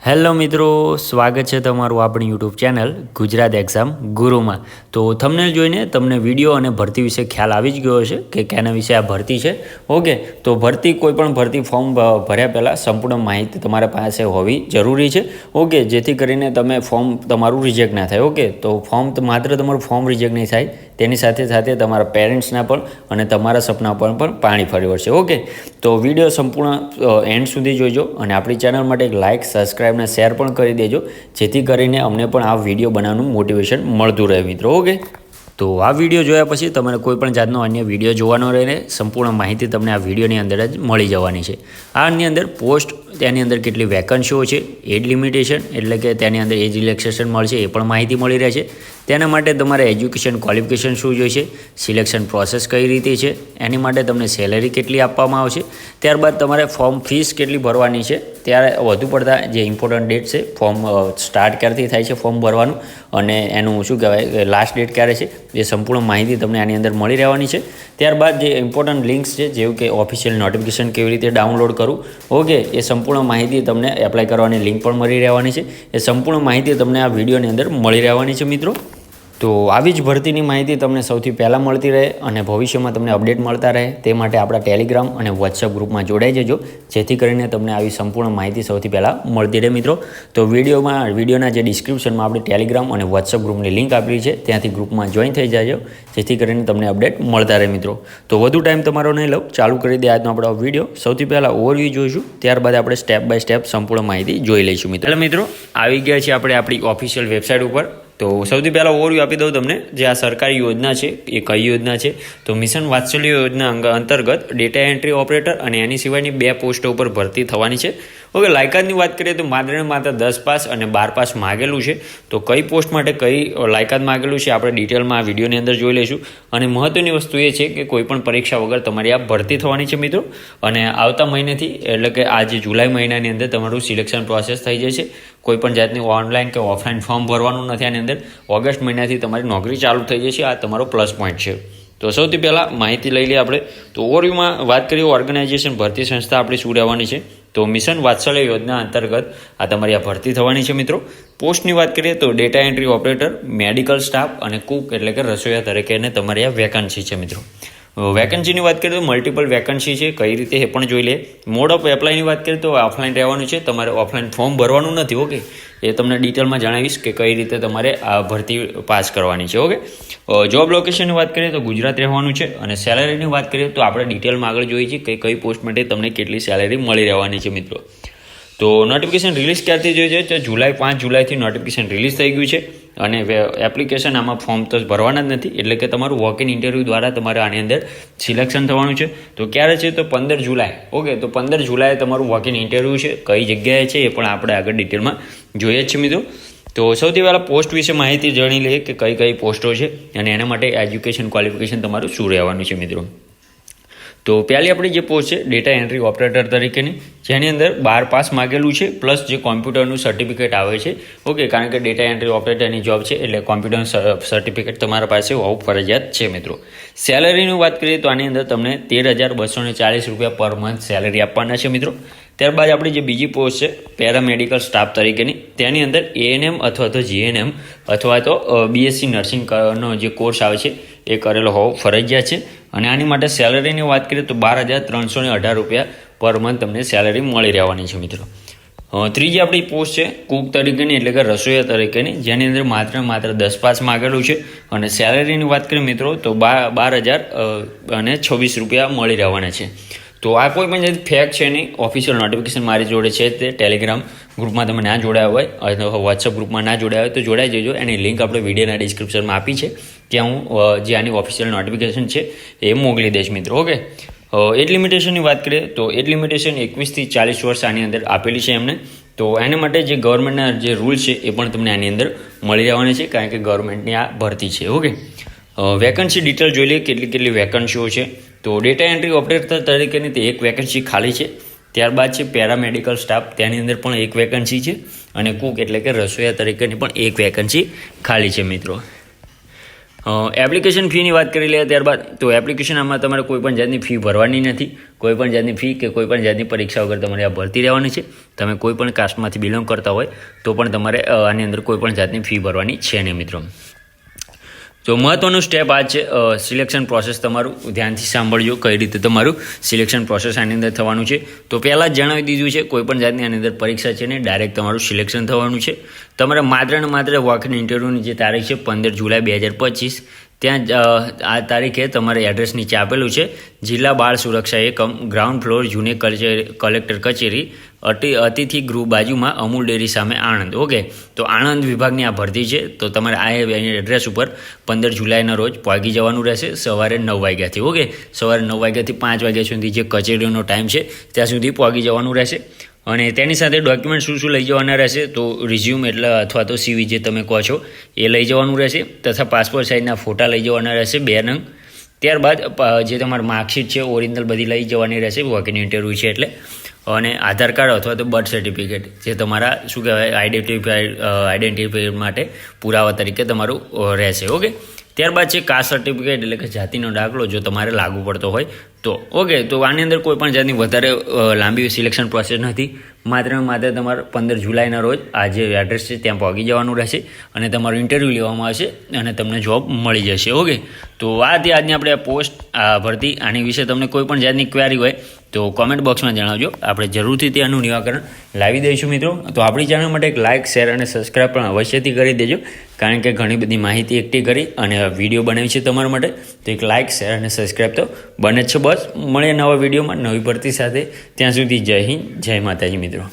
Hello મિત્રો, સ્વાગત છે તમારું આપણી યુટ્યુબ ચેનલ ગુજરાત એક્ઝામ ગુરુમાં। તો થંબનેલ જોઈને તમને વિડીયો અને ભરતી વિશે ખ્યાલ આવી જ ગયો હશે કે કેના વિશે આ ભરતી છે। ઓકે, તો ભરતી કોઈ પણ ભરતી ફોર્મ ભર્યા પહેલાં સંપૂર્ણ માહિતી તમારા પાસે હોવી જરૂરી છે। ઓકે, જેથી કરીને તમે ફોર્મ તમારું રિજેક્ટ ના થાય। ઓકે, તો ફોર્મ માત્ર તમારું ફોર્મ રિજેક્ટ નહીં થાય, તેની સાથે સાથે તમારા પેરેન્ટ્સના પણ અને તમારા સપના પર પણ પાણી ફરી વળશે। ઓકે, તો વિડીયો સંપૂર્ણ એન્ડ સુધી જોઈજો અને આપણી ચેનલ માટે એક લાઇક, સબસ્ક્રાઈબ ને શેર પણ કરી દેજો, જેથી કરીને અમને પણ આ વિડીયો બનાવવાનું મોટિવેશન મળતું રહે મિત્રો। ઓકે, તો આ વિડીયો જોયા પછી તમારે કોઈ પણ જાતનો અન્ય વિડીયો જોવાનો રહે, સંપૂર્ણ માહિતી તમને આ વિડીયોની અંદર જ મળી જવાની છે। આની અંદર પોસ્ટ, તેની અંદર કેટલી વેકન્સીઓ છે, એજ લિમિટેશન એટલે કે તેની અંદર એજ રિલેક્સેશન મળશે એ પણ માહિતી મળી રહેશે। તેના માટે તમારે એજ્યુકેશન ક્વોલિફિકેશન શું જોઈશે, સિલેક્શન પ્રોસેસ કઈ રીતે છે, એની માટે તમને સેલેરી કેટલી આપવામાં આવશે, ત્યારબાદ તમારે ફોર્મ ફીસ કેટલી ભરવાની છે, ત્યારે વધુ પડતા જે ઇમ્પોર્ટન્ટ ડેટ છે, ફોર્મ સ્ટાર્ટ ક્યારથી થાય છે ફોર્મ ભરવાનું અને એનું શું કહેવાય લાસ્ટ ડેટ ક્યારે છે, એ સંપૂર્ણ માહિતી તમને આની અંદર મળી રહેવાની છે। ત્યારબાદ જે ઇમ્પોર્ટન્ટ લિંક્સ છે, જેવું કે ઓફિશિયલ નોટિફિકેશન કેવી રીતે ડાઉનલોડ કરવું, ઓકે, એ સંપૂર્ણ માહિતી તમને એપ્લાય કરવાની લિંક પણ મળી રહેવાની છે। એ સંપૂર્ણ માહિતી તમને આ વિડીયોની અંદર મળી રહેવાની છે મિત્રો। તો આવી જ ભરતીની માહિતી તમને સૌથી પહેલાં મળતી રહે અને ભવિષ્યમાં તમને અપડેટ મળતા રહે, તે માટે આપણા ટેલિગ્રામ અને વોટ્સઅપ ગ્રુપમાં જોડાઈ જજો, જેથી કરીને તમને આવી સંપૂર્ણ માહિતી સૌથી પહેલાં મળતી રહે મિત્રો। તો વિડીયોના જે ડિસ્ક્રિપ્શનમાં આપણે ટેલિગ્રામ અને વોટ્સઅપ ગ્રુપની લિંક આપેલી છે, ત્યાંથી ગ્રુપમાં જોઈન થઈ જાજો, જેથી કરીને તમને અપડેટ મળતા રહે મિત્રો। તો વધુ ટાઈમ તમારો નહીં લઉં, ચાલુ કરી દે આજનો આપણો વિડીયો। સૌથી પહેલાં ઓવરવ્યૂ જોઈશું, ત્યારબાદ આપણે સ્ટેપ બાય સ્ટેપ સંપૂર્ણ માહિતી જોઈ લઈશું મિત્રો। મિત્રો આવી ગયા છે આપણે આપણી ઓફિશિયલ વેબસાઇટ ઉપર। તો સૌથી પહેલાં ઓવરવ્યૂ આપી દઉં તમને, જે આ સરકારી યોજના છે એ કઈ યોજના છે, તો મિશન વાત્સલ્ય યોજના અંતર્ગત ડેટા એન્ટ્રી ઓપરેટર અને એની સિવાયની 2 પોસ્ટો ઉપર ભરતી થવાની છે। ઓકે, લાયકાતની વાત કરીએ તો માત્ર 10 પાસ અને 12 પાસ માગેલું છે। તો કઈ પોસ્ટ માટે કઈ લાયકાત માગેલું છે આપણે ડિટેલમાં આ વિડીયોની અંદર જોઈ લઈશું। અને મહત્વની વસ્તુ એ છે કે કોઈ પણ પરીક્ષા વગર તમારી આ ભરતી થવાની છે મિત્રો। અને આવતા મહિનેથી એટલે કે આ જે જુલાઈ મહિનાની અંદર તમારું સિલેક્શન પ્રોસેસ થઈ જશે। કોઈ પણ જાતની ઓનલાઈન કે ઓફલાઈન ફોર્મ ભરવાનું નથી આની અંદર। ઓગસ્ટ મહિનાથી તમારી નોકરી ચાલુ થઈ જશે, આ તમારો પ્લસ પોઈન્ટ છે। તો સૌથી પહેલાં માહિતી લઈ લઈએ આપણે। તો ઓવરવ્યુમાં વાત કરીએ ઓર્ગેનાઇઝેશન ભરતી સંસ્થા આપણી શું રહેવાની છે, તો મિશન વાત્સલ્ય યોજના અંતર્ગત આ તમારી આ ભરતી થવાની છે મિત્રો। પોસ્ટની વાત કરીએ તો data entry operator, medical staff અને કુક એટલે કે રસોઈયા તરીકે તમારી આ વેકન્સી છે મિત્રો। વેકન્સીની વાત કરીએ તો મલ્ટિપલ વેકન્સી છે, કઈ રીતે એ પણ જોઈ લે। મોડ ઓફ એપ્લાયની વાત કરીએ તો ઓફલાઈન રહેવાનું છે, તમારે ઓફલાઈન ફોર્મ ભરવાનું નથી। ઓકે, એ તમને ડિટેલમાં જણાવીશ કે કઈ રીતે તમારે આ ભરતી પાસ કરવાની છે। ઓકે, જોબ લોકેશનની વાત કરીએ તો ગુજરાત રહેવાનું છે। અને સેલેરીની વાત કરીએ તો આપણે ડિટેલમાં આગળ જોઈએ છીએ કે કઈ પોસ્ટ માટે તમને કેટલી સેલેરી મળી રહેવાની છે મિત્રો। તો નોટિફિકેશન રિલીઝ ક્યારથી જોઈએ છે, તો 5 જુલાઈથી નોટિફિકેશન રિલીઝ થઈ ગયું છે। અને એપ્લિકેશન આમાં ફોર્મ તો ભરવાના જ નથી, એટલે કે તમારું વોક ઇન ઇન્ટરવ્યૂ દ્વારા તમારે આની અંદર સિલેક્શન થવાનું છે। તો ક્યારે છે, તો 15 જુલાઈ। ઓકે, તો 15 જુલાઈએ તમારું વોક ઇન ઇન્ટરવ્યૂ છે, કઈ જગ્યાએ છે એ પણ આપણે આગળ ડિટેલમાં જોઈએ જ છે મિત્રો। તો સૌથી પહેલાં પોસ્ટ વિશે માહિતી જાણી લઈએ કે કઈ પોસ્ટો છે અને એના માટે એજ્યુકેશન ક્વોલિફિકેશન તમારું શું રહેવાનું છે મિત્રો। તો પહેલી આપણી જે પોસ્ટ છે ડેટા એન્ટ્રી ઓપરેટર તરીકેની, જેની અંદર 12 પાસ માગેલું છે પ્લસ જે કોમ્પ્યુટરનું સર્ટિફિકેટ આવે છે। ઓકે, કારણ કે ડેટા એન્ટ્રી ઓપરેટરની જોબ છે એટલે કોમ્પ્યુટર સર્ટિફિકેટ તમારા પાસે હોવું ફરજિયાત છે મિત્રો। સેલેરીની વાત કરીએ તો આની અંદર તમને 13,240 રૂપિયા પર મંથ સેલેરી આપવાના છે મિત્રો। ત્યારબાદ આપણી જે બીજી પોસ્ટ છે પેરામેડિકલ સ્ટાફ તરીકેની, તેની અંદર ANM અથવા તો GNM અથવા તો BSc નર્સિંગનો જે કોર્સ આવે છે એ કરેલો હોવો ફરજિયાત છે। અને આની માટે સેલરીની વાત કરીએ તો 12,318 રૂપિયા પર મંથ તમને સેલરી મળી રહેવાની છે મિત્રો। ત્રીજી આપણી પોસ્ટ છે કુક તરીકેની એટલે કે રસોઈયા તરીકેની, જેની અંદર માત્ર 10 પાસ માગેલું છે। અને સેલરીની વાત કરીએ મિત્રો તો 12,026 રૂપિયા મળી રહેવાના છે। તો આ કોઈ પણ ફેક છે નહીં, ઓફિશિયલ નોટિફિકેશન મારી જોડે છે, તે ટેલિગ્રામ ગ્રુપમાં તમે ના જોડાયા હોય અથવા વોટ્સઅપ ગ્રુપમાં ના જોડાયા હોય તો જોડાઈ જજો। એની લિંક આપણે વિડીયોના ડિસ્ક્રિપ્શનમાં આપી છે, ત્યાં હું જે આની ઓફિશિયલ નોટિફિકેશન છે એ મોકલી દઈશ મિત્રો। ઓકે, એજ લિમિટેશનની વાત કરીએ તો એજ લિમિટેશન 21 થી 40 વર્ષ આની અંદર આપેલી છે એમને। તો એના માટે જે ગવર્મેન્ટના જે રૂલ્સ છે એ પણ તમને આની અંદર મળી રહેવાના છે, કારણ કે ગવર્મેન્ટની આ ભરતી છે। ઓકે, વેકન્સી ડિટેલ જોઈ લઈએ કેટલી વેકન્સીઓ છે। તો ડેટા એન્ટ્રી ઓપરેટર તરીકેની તે 1 વેકન્સી ખાલી છે। ત્યારબાદ છે પેરામેડિકલ સ્ટાફ, તેની અંદર પણ 1 વેકન્સી છે। અને કુક એટલે કે રસોઈયા તરીકેની પણ 1 વેકન્સી ખાલી છે મિત્રો। એપ્લિકેશન ફીની વાત કરી લઈએ ત્યારબાદ તો એપ્લિકેશન આમાં તમારે કોઈ પણ જાતની ફી ભરવાની નથી. કોઈ પણ જાતની ફી કે કોઈ પણ જાતની પરીક્ષા વગર તમારે આ ભરતી રહેવાની છે. તમે કોઈ પણ કાસ્ટમાંથી બિલોંગ કરતા હોય તો પણ તમારે આની અંદર કોઈ પણ જાતની ફી ભરવાની છે નહીં મિત્રો. તો મહત્ત્વનું સ્ટેપ આ છે સિલેક્શન પ્રોસેસ. તમારું ધ્યાનથી સાંભળજો કઈ રીતે તમારું સિલેક્શન પ્રોસેસ આની અંદર થવાનું છે. તો પહેલાં જ જણાવી દીધું છે કોઈ પણ જાતની આની અંદર પરીક્ષા છે ને ડાયરેક્ટ તમારું સિલેક્શન થવાનું છે. તમારે માત્ર ને માત્ર વોક-ઇન ઇન્ટરવ્યૂની જે તારીખ છે 15 જુલાઈ 2025 ત્યાં આ તારીખે તમારે એડ્રેસ નીચે આપેલું છે જિલ્લા બાળ સુરક્ષા એકમ ગ્રાઉન્ડ ફ્લોર જૂની કલેક્ટર કચેરી અતિથિ ગૃહ બાજુમાં અમૂલ ડેરી સામે આણંદ. ઓકે, તો આણંદ વિભાગની આ ભરતી છે. તો તમારે આ એડ્રેસ ઉપર 15 જુલાઈના રોજ પહોંચી જવાનું રહેશે સવારે 9 વાગ્યાથી. ઓકે, સવારે 9 વાગ્યાથી 5 વાગ્યા સુધી જે કચેરીનો ટાઈમ છે ત્યાં સુધી પહોંચી જવાનું રહેશે. અને તેની સાથે ડોક્યુમેન્ટ શું લઈ જવાના રહેશે તો રિઝ્યુમ એટલે અથવા તો CV જે તમે કહો છો એ લઈ જવાનું રહેશે તથા પાસપોર્ટ સાઇઝના ફોટા લઈ જવાના રહેશે 2 નંગ. ત્યારબાદ જે તમારી માર્કશીટ છે ઓરિજિનલ બધી લઈ જવાની રહેશે વોક-ઇન ઇન્ટરવ્યૂ છે એટલે. અને આધાર કાર્ડ અથવા તો બર્થ સર્ટિફિકેટ જે તમારા શું કહેવાય આઈડેન્ટિફાઈ માટે પુરાવા તરીકે તમારું રહેશે. ઓકે, ત્યારબાદ છે કાસ્ટ સર્ટિફિકેટ એટલે કે જાતિનો દાખલો જો તમારે લાગુ પડતો હોય તો. ઓકે, તો આની અંદર કોઈ પણ જાતની વધારે લાંબી સિલેક્શન પ્રોસેસ નથી. માત્ર તમારે 15 જુલાઈના રોજ આ જે એડ્રેસ છે ત્યાં પહોંચી જવાનું રહેશે અને તમારું ઇન્ટરવ્યૂ લેવામાં આવશે અને તમને જોબ મળી જશે. ઓકે, તો આ હતી આજની આપણે પોસ્ટ ભરતી. આની વિશે તમને કોઈ પણ જાતની ક્વેરી હોય તો કોમેન્ટ બોક્સમાં જણાવજો. આપણે જરૂરથી ત્યાંનું નિરાકરણ લાવી દઈશું મિત્રો. તો આપણી ચેનલ માટે એક લાઇક શેર અને સબસ્ક્રાઈબ પણ અવશ્યથી કરી દેજો કારણ કે ઘણી બધી માહિતી એકઠી કરી અને વિડીયો બનાવી છે તમારા માટે. તો એક લાઇક શેર અને સબસ્ક્રાઈબ તો બને જ છે. બસ મળીએ નવા વિડીયોમાં નવી ભરતી સાથે. ત્યાં સુધી જય હિન્દ, જય માતાજી મિત્રો.